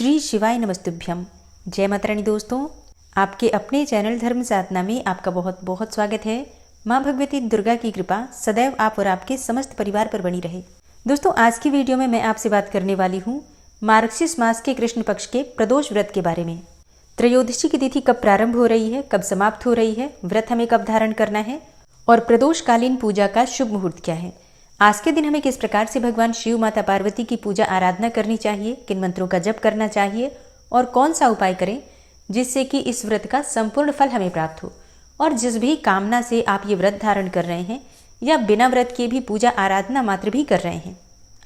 श्री शिवाय नमस्तुभ्यम। जय माता रानी। दोस्तों, आपके अपने चैनल धर्म साधना में आपका बहुत बहुत स्वागत है। माँ भगवती दुर्गा की कृपा सदैव आप और आपके समस्त परिवार पर बनी रहे। दोस्तों, आज की वीडियो में मैं आपसे बात करने वाली हूँ मार्गशीर्ष मास के कृष्ण पक्ष के प्रदोष व्रत के बारे में। त्रयोदशी की तिथि कब प्रारंभ हो रही है, कब समाप्त हो रही है, व्रत हमें कब धारण करना है और प्रदोषकालीन पूजा का शुभ मुहूर्त क्या है। आज के दिन हमें किस प्रकार से भगवान शिव माता पार्वती की पूजा आराधना करनी चाहिए, किन मंत्रों का जप करना चाहिए और कौन सा उपाय करें जिससे कि इस व्रत का संपूर्ण फल हमें प्राप्त हो। और जिस भी कामना से आप ये व्रत धारण कर रहे हैं या बिना व्रत के भी पूजा आराधना मात्र भी कर रहे हैं,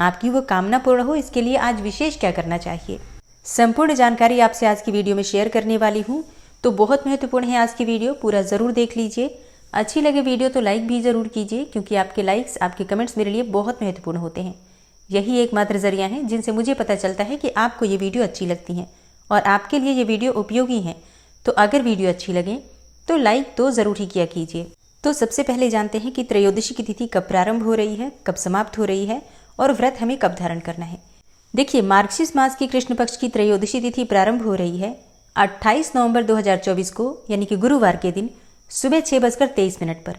आपकी वो कामना पूर्ण हो, इसके लिए आज विशेष क्या करना चाहिए, संपूर्ण जानकारी आपसे आज की वीडियो में शेयर करने वाली हूँ। तो बहुत महत्वपूर्ण है आज की वीडियो, पूरा ज़रूर देख लीजिए। अच्छी लगे वीडियो तो लाइक भी ज़रूर कीजिए, क्योंकि आपके लाइक्स, आपके कमेंट्स मेरे लिए बहुत महत्वपूर्ण होते हैं। यही एकमात्र जरिया है जिनसे मुझे पता चलता है कि आपको ये वीडियो अच्छी लगती हैं और आपके लिए ये वीडियो उपयोगी है। तो अगर वीडियो अच्छी लगे तो लाइक तो ज़रूर ही किया कीजिए। तो सबसे पहले जानते हैं कि त्रयोदशी की तिथि कब प्रारंभ हो रही है, कब समाप्त हो रही है और व्रत हमें कब धारण करना है। देखिए, मार्गशीर्ष मास की कृष्ण पक्ष की त्रयोदशी तिथि प्रारंभ हो रही है 28 नवंबर 2024 को, यानी कि गुरुवार के दिन सुबह 6:23 पर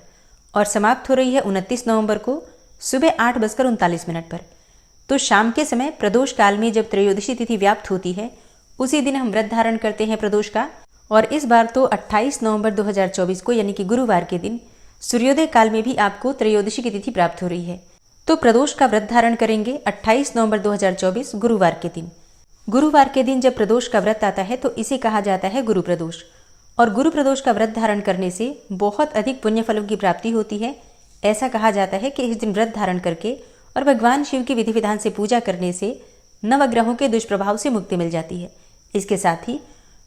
और समाप्त हो रही है 29 नवंबर को सुबह 8:39 पर। तो शाम के समय प्रदोष काल में जब त्रयोदशी तिथि व्याप्त होती है, उसी दिन हम व्रत धारण करते हैं प्रदोष का। और इस बार तो 28 नवंबर 2024 को, यानी कि गुरुवार के दिन सूर्योदय काल में भी आपको त्रयोदशी की तिथि प्राप्त हो रही है। तो प्रदोष का व्रत धारण करेंगे 28 नवंबर 2024 गुरुवार के दिन। गुरुवार के दिन जब प्रदोष का व्रत आता है तो इसे कहा जाता है गुरु प्रदोष। और गुरु प्रदोष का व्रत धारण करने से बहुत अधिक पुण्य फलों की प्राप्ति होती है। ऐसा कहा जाता है कि इस दिन व्रत धारण करके और भगवान शिव की विधि विधान से पूजा करने से नवग्रहों के दुष्प्रभाव से मुक्ति मिल जाती है। इसके साथ ही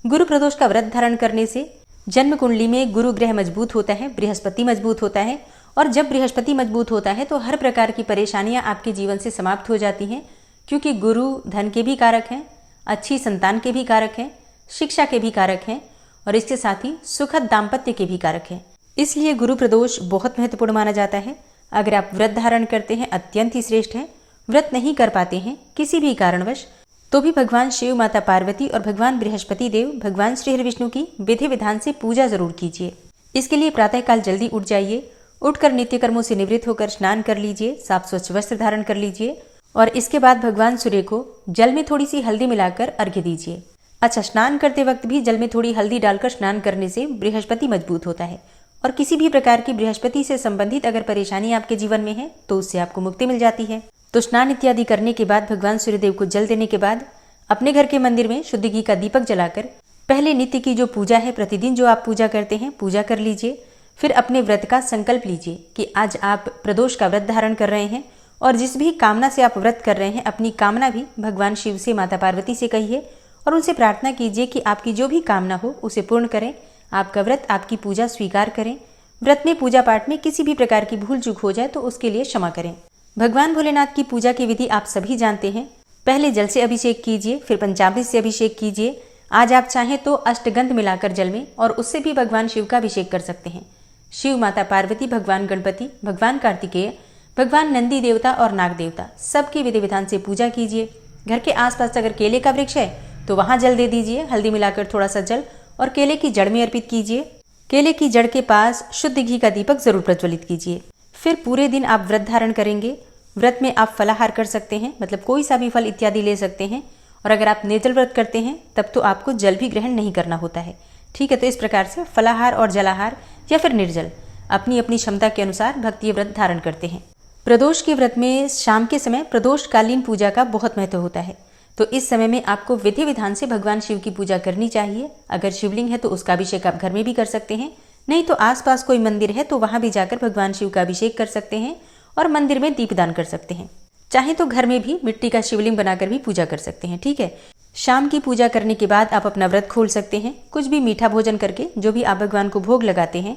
गुरु प्रदोष का व्रत धारण करने से जन्म कुंडली में गुरु ग्रह मजबूत होता है, बृहस्पति मजबूत होता है। और जब बृहस्पति मजबूत होता है तो हर प्रकार की परेशानियां आपके जीवन से समाप्त हो जाती हैं, क्योंकि गुरु धन के भी कारक हैं, अच्छी संतान के भी कारक हैं, शिक्षा के भी कारक हैं और इसके साथ ही सुखद दाम्पत्य के भी कारक हैं। इसलिए गुरु प्रदोष बहुत महत्वपूर्ण माना जाता है। अगर आप व्रत धारण करते हैं अत्यंत ही श्रेष्ठ है। व्रत नहीं कर पाते हैं किसी भी कारणवश, तो भी भगवान शिव माता पार्वती और भगवान बृहस्पति देव, भगवान श्री हरि विष्णु की विधि विधान से पूजा जरूर कीजिए। इसके लिए प्रातःकाल जल्दी उठ जाइए, उठकर नित्य कर्मों से निवृत्त होकर स्नान कर लीजिए, साफ स्वच्छ वस्त्र धारण कर लीजिए और इसके बाद भगवान सूर्य को जल में थोड़ी सी हल्दी मिलाकर अर्घ्य दीजिए। अच्छा, स्नान करते वक्त भी जल में थोड़ी हल्दी डालकर स्नान करने से बृहस्पति मजबूत होता है और किसी भी प्रकार की बृहस्पति से संबंधित अगर परेशानी आपके जीवन में है तो उससे आपको मुक्ति मिल जाती है। तो स्नान इत्यादि करने के बाद भगवान सूर्यदेव को जल देने के बाद अपने घर के मंदिर में शुद्ध घी का दीपक जलाकर पहले नित्य की जो पूजा है, प्रतिदिन जो आप पूजा करते हैं, पूजा कर लीजिए। फिर अपने व्रत का संकल्प लीजिए कि आज आप प्रदोष का व्रत धारण कर रहे हैं और जिस भी कामना से आप व्रत कर रहे हैं, अपनी कामना भी भगवान शिव से, माता पार्वती से कहिए और उनसे प्रार्थना कीजिए कि आपकी जो भी कामना हो उसे पूर्ण करें, आपका व्रत, आपकी पूजा स्वीकार करें। व्रत में, पूजा पाठ में किसी भी प्रकार की भूल चूक हो जाए तो उसके लिए क्षमा करें। भगवान भोलेनाथ की पूजा की विधि आप सभी जानते हैं। पहले जल से अभिषेक कीजिए, फिर पंचामृत से अभिषेक कीजिए। आज आप चाहें तो अष्टगंध मिलाकर जल में और उससे भी भगवान शिव का अभिषेक कर सकते हैं। शिव, माता पार्वती, भगवान गणपति, भगवान कार्तिकेय, भगवान नंदी देवता और नाग देवता, सबकी विधि विधान से पूजा कीजिए। घर के आसपास अगर केले का वृक्ष है तो वहां जल दे दीजिए, हल्दी मिलाकर थोड़ा सा जल और केले की जड़ में अर्पित कीजिए। केले की जड़ के पास शुद्ध घी का दीपक जरूर प्रज्वलित कीजिए। फिर पूरे दिन आप व्रत धारण करेंगे। व्रत में आप फलाहार कर सकते हैं, मतलब कोई सा भी फल इत्यादि ले सकते हैं। और अगर आप निर्जल व्रत करते हैं तब तो आपको जल भी ग्रहण नहीं करना होता है। ठीक है, तो इस प्रकार से फलाहार और जलाहार या फिर निर्जल अपनी अपनी क्षमता के अनुसार भक्ति व्रत धारण करते हैं। प्रदोष के व्रत में शाम के समय प्रदोषकालीन पूजा का बहुत महत्व होता है। तो इस समय में आपको विधि विधान से भगवान शिव की पूजा करनी चाहिए। अगर शिवलिंग है तो उसका अभिषेक आप घर में भी कर सकते हैं, नहीं तो आसपास कोई मंदिर है तो वहां भी जाकर भगवान शिव का अभिषेक कर सकते हैं और मंदिर में दीपदान कर सकते हैं। चाहे तो घर में भी मिट्टी का शिवलिंग बनाकर भी पूजा कर सकते हैं। ठीक है, शाम की पूजा करने के बाद आप अपना व्रत खोल सकते हैं। कुछ भी मीठा भोजन करके जो भी आप भगवान को भोग लगाते हैं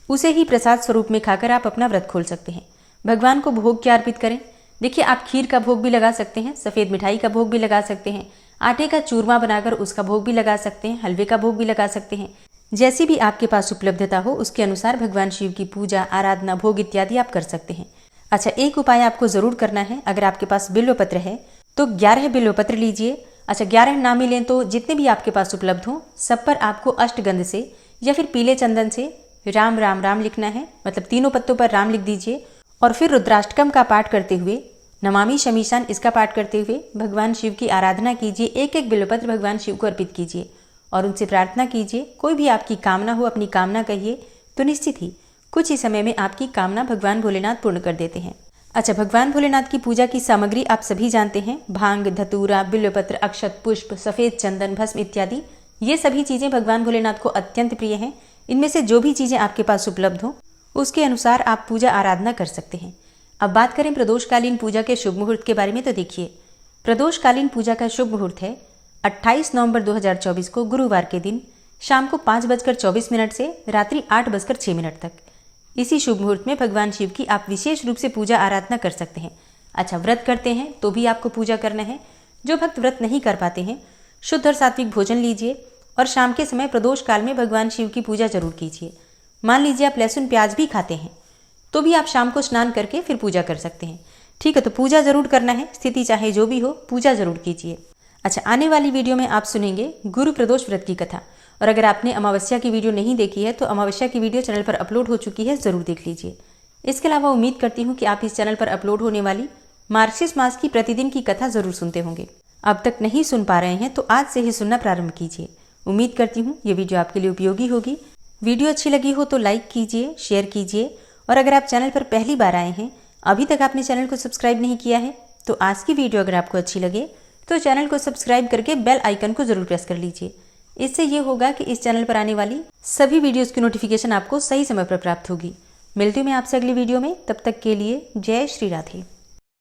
उसे ही प्रसाद स्वरूप में खाकर आप अपना व्रत खोल सकते हैं। भगवान को भोग क्या अर्पित करें? देखिए, आप खीर का भोग भी लगा सकते हैं, सफ़ेद मिठाई का भोग भी लगा सकते हैं, आटे का चूरमा बनाकर उसका भोग भी लगा सकते हैं, हलवे का भोग भी लगा सकते हैं। जैसी भी आपके पास उपलब्धता हो उसके अनुसार भगवान शिव की पूजा, आराधना, भोग इत्यादि आप कर सकते हैं। अच्छा, एक उपाय आपको जरूर करना है। अगर आपके पास बिल्व पत्र है तो 11 बिल्व पत्र लीजिए अच्छा, 11 नाम मिलें तो जितने भी आपके पास उपलब्ध हों सब पर आपको अष्टगंध से या फिर पीले चंदन से राम राम राम लिखना है। मतलब तीनों पत्तों पर राम लिख दीजिए और फिर रुद्राष्टकम का पाठ करते हुए, नमामि शमीशान इसका पाठ करते हुए भगवान शिव की आराधना कीजिए। एक एक बिल्वपत्र भगवान शिव को अर्पित कीजिए और उनसे प्रार्थना कीजिए। कोई भी आपकी कामना हो, अपनी कामना कहिए तो निश्चित ही कुछ ही समय में आपकी कामना भगवान भोलेनाथ पूर्ण कर देते हैं। अच्छा, भगवान भोलेनाथ की पूजा की सामग्री आप सभी जानते हैं। भांग, धतूरा, बिल्वपत्र, अक्षत, पुष्प, सफेद चंदन, भस्म इत्यादि। ये सभी चीजें भगवान भोलेनाथ को अत्यंत प्रिय हैं। इनमें से जो भी चीजें आपके पास उपलब्ध हो उसके अनुसार आप पूजा आराधना कर सकते हैं। अब बात करें प्रदोषकालीन पूजा के शुभ मुहूर्त के बारे में, तो देखिए प्रदोषकालीन पूजा का शुभ मुहूर्त है 28 नवंबर 2024 को गुरुवार के दिन शाम को 5:24 से रात्रि 8:06 तक। इसी शुभ मुहूर्त में भगवान शिव की आप विशेष रूप से पूजा आराधना कर सकते हैं। अच्छा, व्रत करते हैं तो भी आपको पूजा करना है। जो भक्त व्रत नहीं कर पाते हैं, शुद्ध और सात्विक भोजन लीजिए और शाम के समय प्रदोष काल में भगवान शिव की पूजा जरूर कीजिए। मान लीजिए आप लहसुन प्याज भी खाते हैं तो भी आप शाम को स्नान करके फिर पूजा कर सकते हैं। ठीक है, तो पूजा जरूर करना है, स्थिति चाहे जो भी हो पूजा जरूर कीजिए। अच्छा, आने वाली वीडियो में आप सुनेंगे गुरु प्रदोष व्रत की कथा। और अगर आपने अमावस्या की वीडियो नहीं देखी है तो अमावस्या की वीडियो चैनल पर अपलोड हो चुकी है, जरूर देख लीजिए। इसके अलावा उम्मीद करती हूँ कि आप इस चैनल पर अपलोड होने वाली मार्गशीर्ष मास की प्रतिदिन की कथा जरूर सुनते होंगे। अब तक नहीं सुन पा रहे हैं तो आज से ही सुनना प्रारंभ कीजिए। उम्मीद करती हूँ ये वीडियो आपके लिए उपयोगी होगी। वीडियो अच्छी लगी हो तो लाइक कीजिए, शेयर कीजिए और अगर आप चैनल पर पहली बार आए हैं, अभी तक आपने चैनल को सब्सक्राइब नहीं किया है, तो आज की वीडियो अगर आपको अच्छी लगे तो चैनल को सब्सक्राइब करके बेल आइकन को जरूर प्रेस कर लीजिए। इससे ये होगा कि इस चैनल पर आने वाली सभी वीडियोस की नोटिफिकेशन आपको सही समय पर प्राप्त होगी। मिलती हूँ मैं आपसे अगली वीडियो में, तब तक के लिए जय श्री राधे।